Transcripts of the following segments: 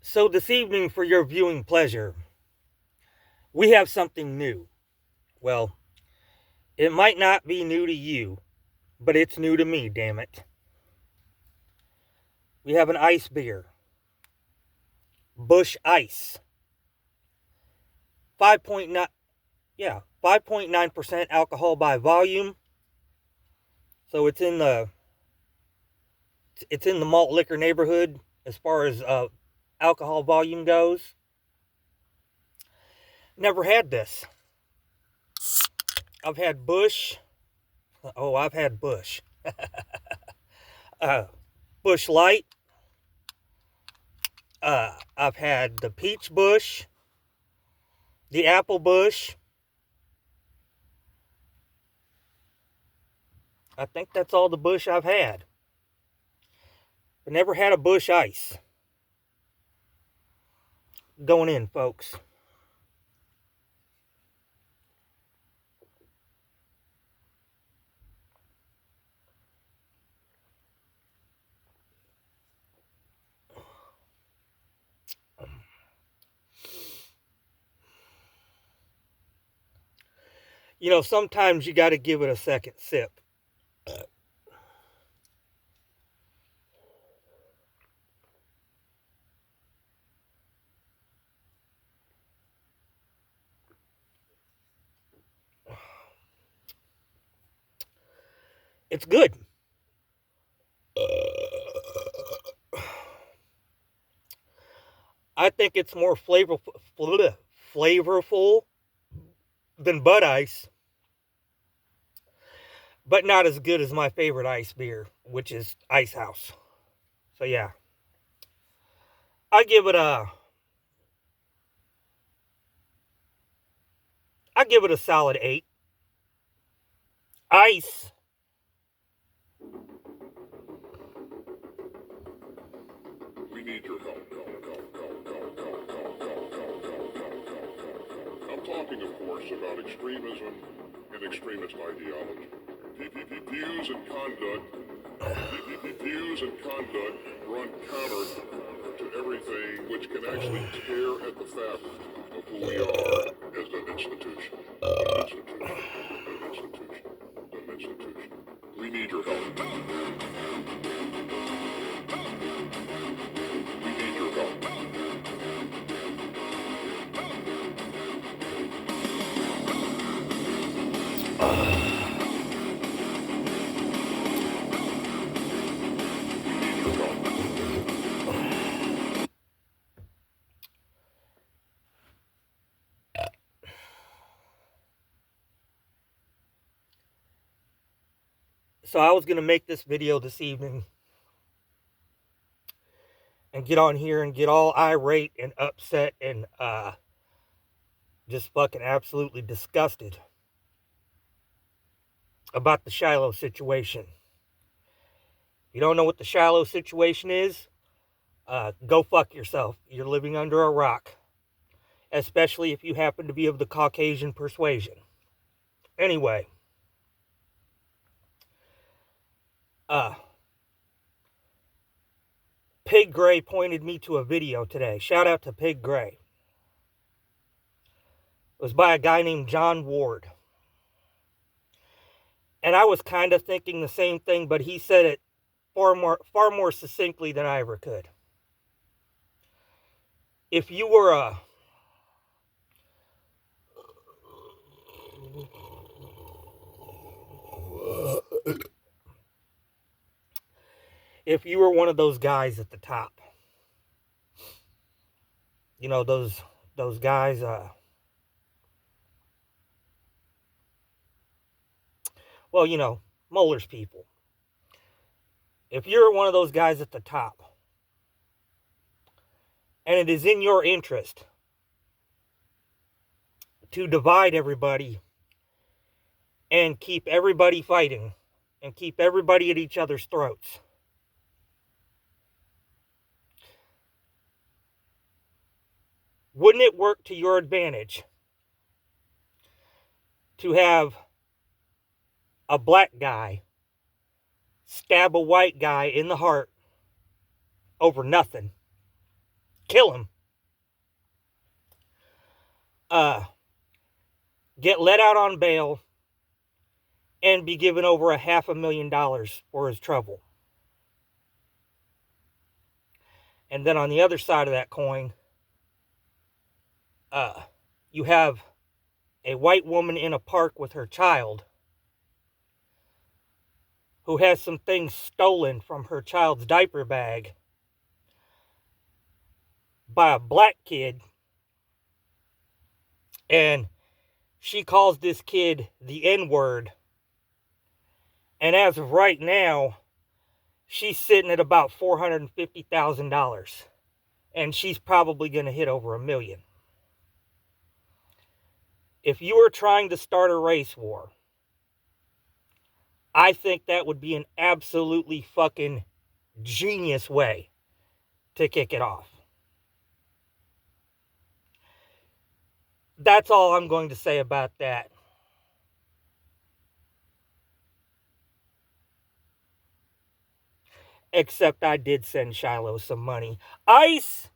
So this evening, for your viewing pleasure, we have something new. Well, it might not be new to you, but it's new to me, damn it. We have an ice beer. Bush Ice. 5.9 5.9% alcohol by volume. So it's in the malt liquor neighborhood as far as alcohol volume goes. Never had this. I've had Bush. Oh, I've had Bush. uh, Bush Light. I've had the Peach Bush, the Apple Bush. I think that's all the Bush I've had. But never had a Bush Ice. Going in, folks. You know, sometimes you got to give it a second sip. It's good. I think it's more flavorful than Bud Ice, but not as good as my favorite ice beer, which is Ice House. So yeah, I give it a I give it a solid 8. Ice. We need your help. I'm talking, of course, about extremism and extremist ideology. Views and conduct run counter to everything which can actually tear at the fabric of who we are as an institution. We need your help. We need your help. So I was going to make this video this evening and get on here and get all irate and upset and just fucking absolutely disgusted about the Shiloh situation. If you don't know what the Shiloh situation is, go fuck yourself. You're living under a rock, especially if you happen to be of the Caucasian persuasion. Anyway, Pig Gray pointed me to a video today. Shout out to Pig Gray. It was by a guy named John Ward. And I was kind of thinking the same thing, but he said it far more succinctly than I ever could. If you were one of those guys at the top, you know, those guys, well, you know, Mueller's people. If you're one of those guys at the top, and it is in your interest to divide everybody and keep everybody fighting and keep everybody at each other's throats, wouldn't it work to your advantage to have a black guy stab a white guy in the heart over nothing, kill him, get let out on bail, and be given over $500,000 for his trouble. And then on the other side of that coin, you have a white woman in a park with her child who has some things stolen from her child's diaper bag by a black kid, and she calls this kid the N-word. And as of right now, she's sitting at about $450,000, and she's probably going to hit over $1 million. If you were trying to start a race war, I think that would be an absolutely fucking genius way to kick it off. That's all I'm going to say about that. Except I did send Shiloh some money. Ice!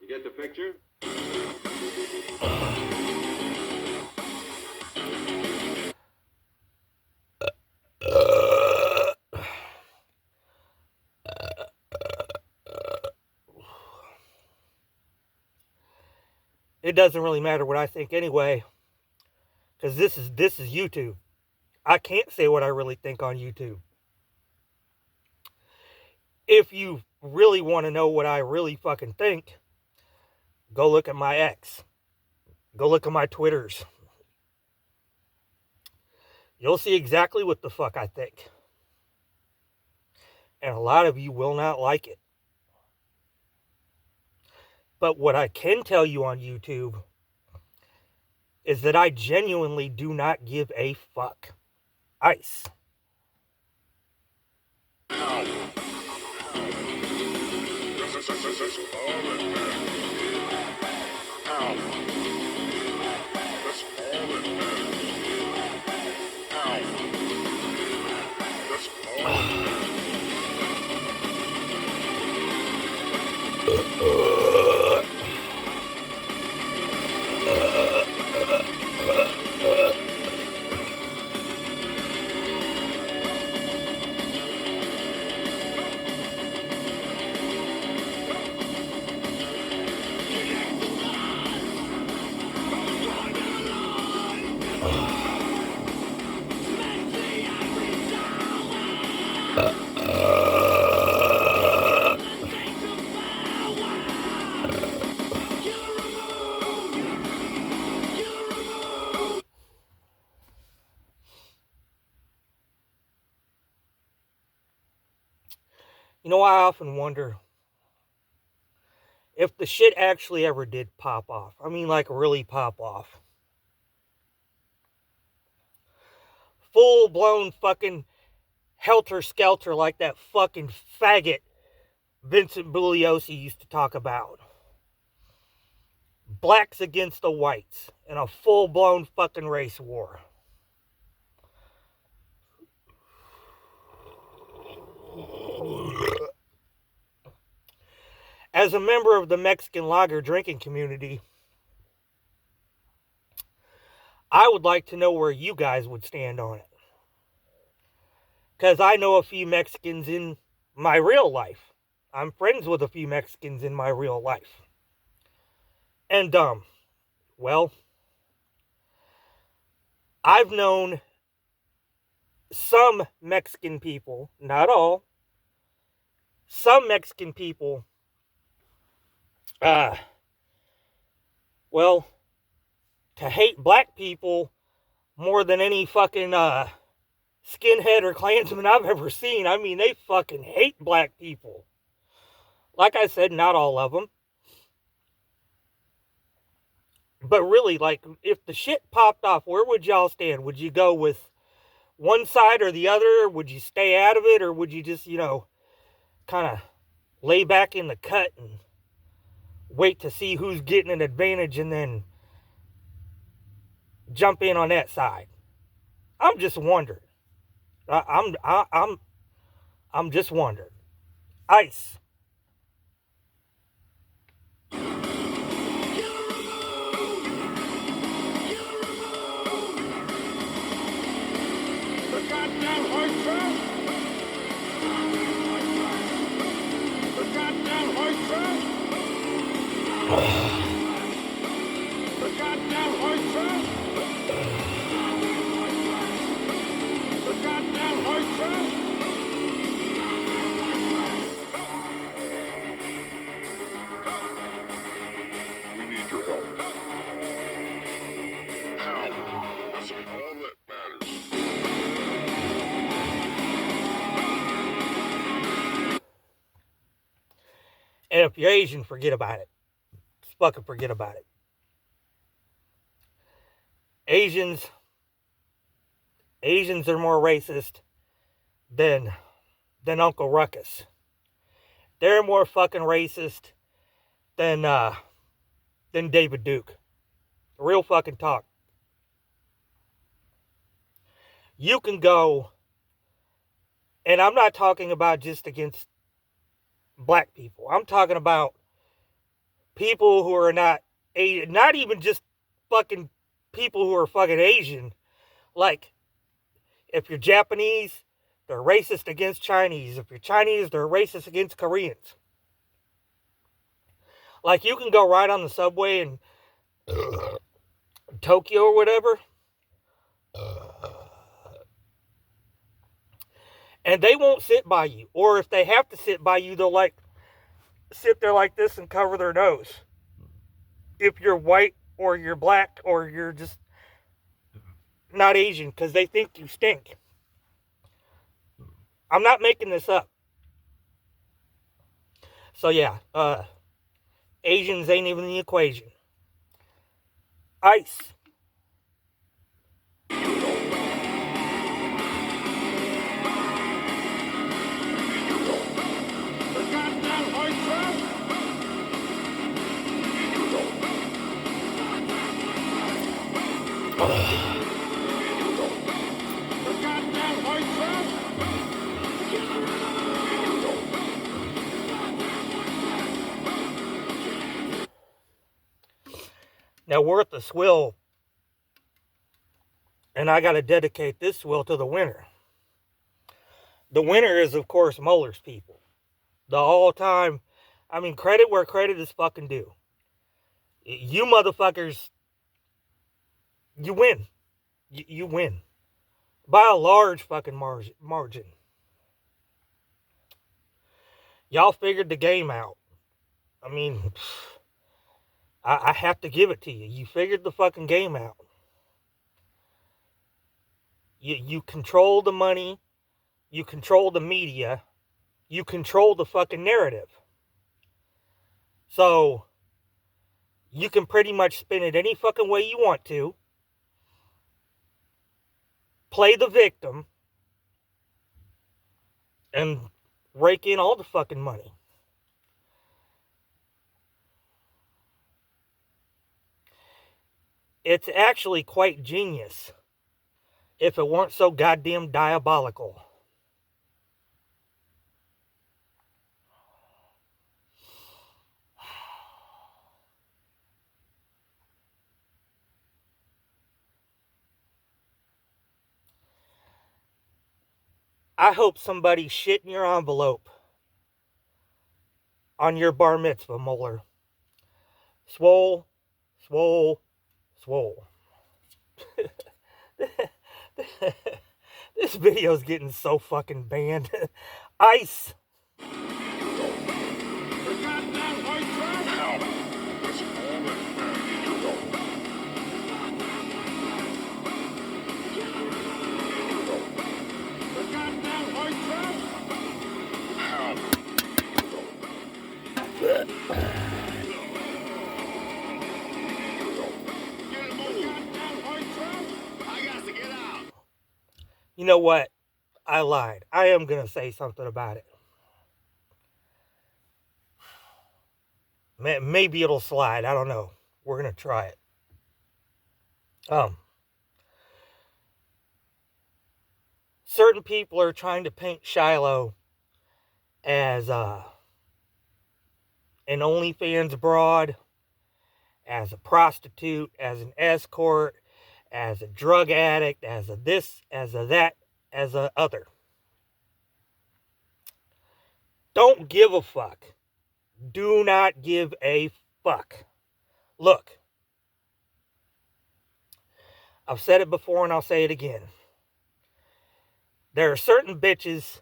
You get the picture? It doesn't really matter what I think anyway, because this is YouTube. I can't say what I really think on YouTube. If you really want to know what I really fucking think, go look at my X. Go look at my Twitters. You'll see exactly what the fuck I think. And a lot of you will not like it. But what I can tell you on YouTube is that I genuinely do not give a fuck. Ice. You know, I often wonder if the shit actually ever did pop off. I mean, like, really pop off. Full-blown fucking helter-skelter like that fucking faggot Vincent Bugliosi used to talk about. Blacks against the whites in a full-blown fucking race war. as a member of the Mexican lager drinking community, I would like to know where you guys would stand on it. Because I know a few Mexicans in my real life. I'm friends with a few Mexicans in my real life. And, well, I've known some Mexican people, not all, some Mexican people, well, to hate black people more than any fucking, skinhead or Klansman I've ever seen. I mean, they fucking hate black people. Like I said, not all of them. But really, like, if the shit popped off, where would y'all stand? Would you go with one side or the other? Would you stay out of it? Or would you just, kind of lay back in the cut and wait to see who's getting an advantage and then jump in on that side? I'm just wondering. I'm just wondering. Ice. We need your help. Power is all that matters. And if you're Asian, forget about it. Just fucking forget about it. Asians are more racist than Uncle Ruckus. They're more fucking racist than David Duke. Real fucking talk. You can go, and I'm not talking about just against black people. I'm talking about people who are not even just fucking people who are fucking Asian. Like, if you're Japanese, they're racist against Chinese. If you're Chinese, they're racist against Koreans. Like, you can go right on the subway in Tokyo or whatever, and they won't sit by you. Or if they have to sit by you, they'll like sit there like this and cover their nose. If you're white or you're black or you're just not Asian, because they think you stink. I'm not making this up. So yeah, Asians ain't even in the equation. Ice. Now we're at the swill, and I got to dedicate this swill to the winner. The winner is, of course, Muller's people. The all-time, credit where credit is fucking due. You motherfuckers, you win. You win. By a large fucking margin. Y'all figured the game out. I have to give it to you. You figured the fucking game out. You control the money. You control the media. You control the fucking narrative. So, you can pretty much spin it any fucking way you want to. Play the victim. And rake in all the fucking money. It's actually quite genius if it weren't so goddamn diabolical. I hope somebody shit in your envelope on your bar mitzvah molar. Swole, swole, swole. This video's getting so fucking banned. Ice. You know what? I lied. I am going to say something about it. Maybe it'll slide. I don't know. We're going to try it. Certain people are trying to paint Shiloh as an OnlyFans broad, as a prostitute, as an escort, as a drug addict, as a this, as a that, as a other. Don't give a fuck. Do not give a fuck. Look, I've said it before and I'll say it again. There are certain bitches,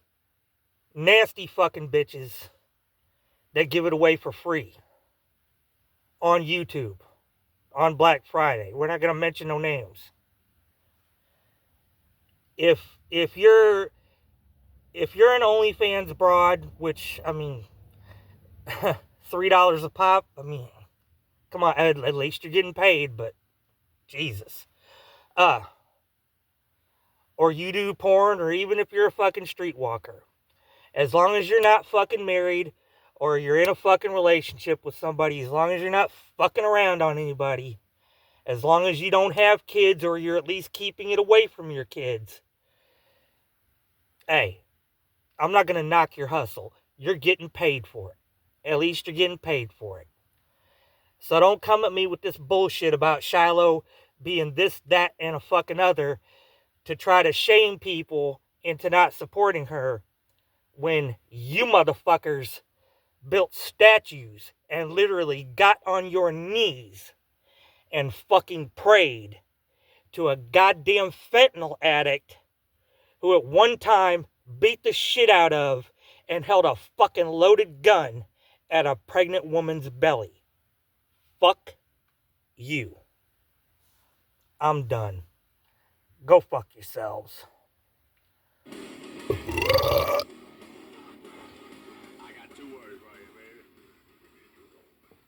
nasty fucking bitches, that give it away for free on YouTube on Black Friday. We're not going to mention no names. If you're an OnlyFans broad, which I mean, $3 a pop. I mean, come on, at least you're getting paid. But Jesus, or you do porn, or even if you're a fucking streetwalker, as long as you're not fucking married, or you're in a fucking relationship with somebody, as long as you're not fucking around on anybody, as long as you don't have kids, or you're at least keeping it away from your kids, hey, I'm not going to knock your hustle. You're getting paid for it. At least you're getting paid for it. So don't come at me with this bullshit about Shiloh being this, that, and a fucking other to try to shame people into not supporting her when you motherfuckers built statues and literally got on your knees and fucking prayed to a goddamn fentanyl addict who at one time beat the shit out of and held a fucking loaded gun at a pregnant woman's belly. Fuck you. I'm done. Go fuck yourselves.